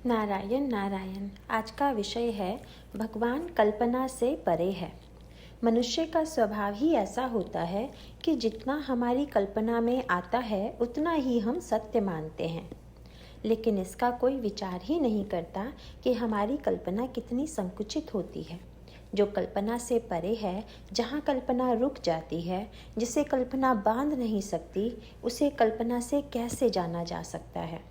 नारायण नारायण। आज का विषय है भगवान कल्पना से परे है। मनुष्य का स्वभाव ही ऐसा होता है कि जितना हमारी कल्पना में आता है उतना ही हम सत्य मानते हैं, लेकिन इसका कोई विचार ही नहीं करता कि हमारी कल्पना कितनी संकुचित होती है। जो कल्पना से परे है, जहाँ कल्पना रुक जाती है, जिसे कल्पना बांध नहीं सकती, उसे कल्पना से कैसे जाना जा सकता है।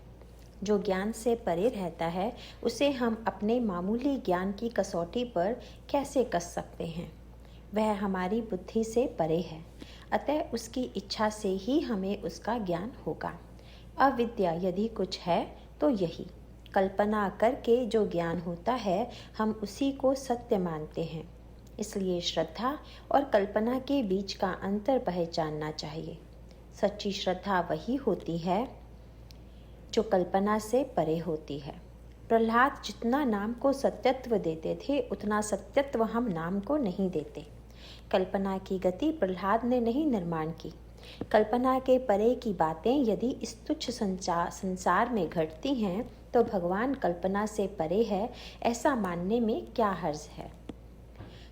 जो ज्ञान से परे रहता है उसे हम अपने मामूली ज्ञान की कसौटी पर कैसे कस सकते हैं। वह हमारी बुद्धि से परे है, अतः उसकी इच्छा से ही हमें उसका ज्ञान होगा। अविद्या यदि कुछ है तो यही कल्पना करके जो ज्ञान होता है, हम उसी को सत्य मानते हैं। इसलिए श्रद्धा और कल्पना के बीच का अंतर पहचानना चाहिए। सच्ची श्रद्धा वही होती है जो कल्पना से परे होती है। प्रहलाद जितना नाम को सत्यत्व देते थे, उतना सत्यत्व हम नाम को नहीं देते। कल्पना की गति प्रहलाद ने नहीं निर्माण की। कल्पना के परे की बातें यदि इस तुच्छ संसार में घटती हैं, तो भगवान कल्पना से परे है, ऐसा मानने में क्या हर्ज है।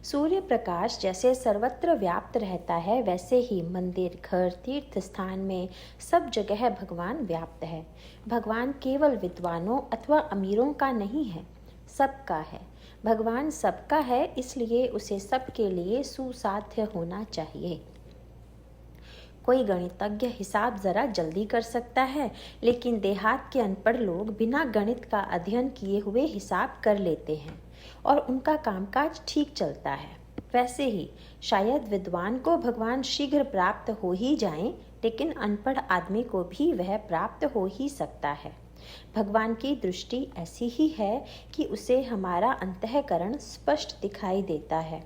सूर्य प्रकाश जैसे सर्वत्र व्याप्त रहता है, वैसे ही मंदिर, घर, तीर्थ स्थान में सब जगह भगवान व्याप्त है। भगवान केवल विद्वानों अथवा अमीरों का नहीं है, सबका है। भगवान सबका है, इसलिए उसे सबके लिए सुसाध्य होना चाहिए। कोई गणितज्ञ हिसाब जरा जल्दी कर सकता है, लेकिन देहात के अनपढ़ लोग बिना गणित का अध्ययन किए हुए हिसाब कर लेते हैं और उनका कामकाज ठीक चलता है। वैसे ही शायद विद्वान को भगवान शीघ्र प्राप्त हो ही जाएं, लेकिन अनपढ़ आदमी को भी वह प्राप्त हो ही सकता है। भगवान की दृष्टि ऐसी ही है कि उसे हमारा अंतःकरण स्पष्ट दिखाई देता है।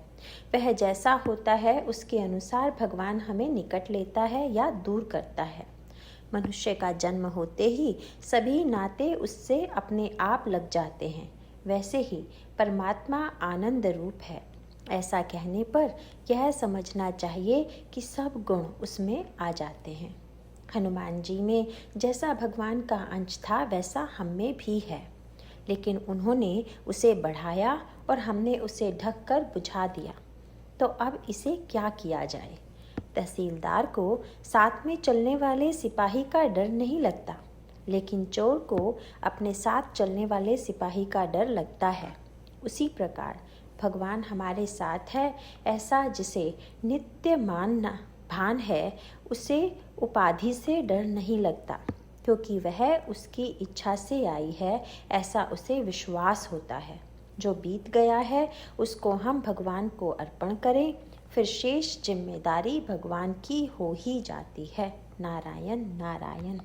वह जैसा होता है उसके अनुसार भगवान हमें निकट लेता है या दूर करता है। मनुष्य का जन्म होते ही सभी नाते उससे अपने आप लग जाते हैं। वैसे ही परमात्मा आनंद रूप है। ऐसा कहने पर यह समझना चाहिए कि सब गुण उसमें आ जाते हैं। हनुमान जी में जैसा भगवान का अंश था, वैसा हम में भी है, लेकिन उन्होंने उसे बढ़ाया और हमने उसे ढक कर बुझा दिया। तो अब इसे क्या किया जाए। तहसीलदार को साथ में चलने वाले सिपाही का डर नहीं लगता, लेकिन चोर को अपने साथ चलने वाले सिपाही का डर लगता है। उसी प्रकार भगवान हमारे साथ है, ऐसा जिसे नित्य मानना भान है, उसे उपाधि से डर नहीं लगता, क्योंकि वह उसकी इच्छा से आई है, ऐसा उसे विश्वास होता है। जो बीत गया है उसको हम भगवान को अर्पण करें, फिर शेष जिम्मेदारी भगवान की हो ही जाती है। नारायण नारायण।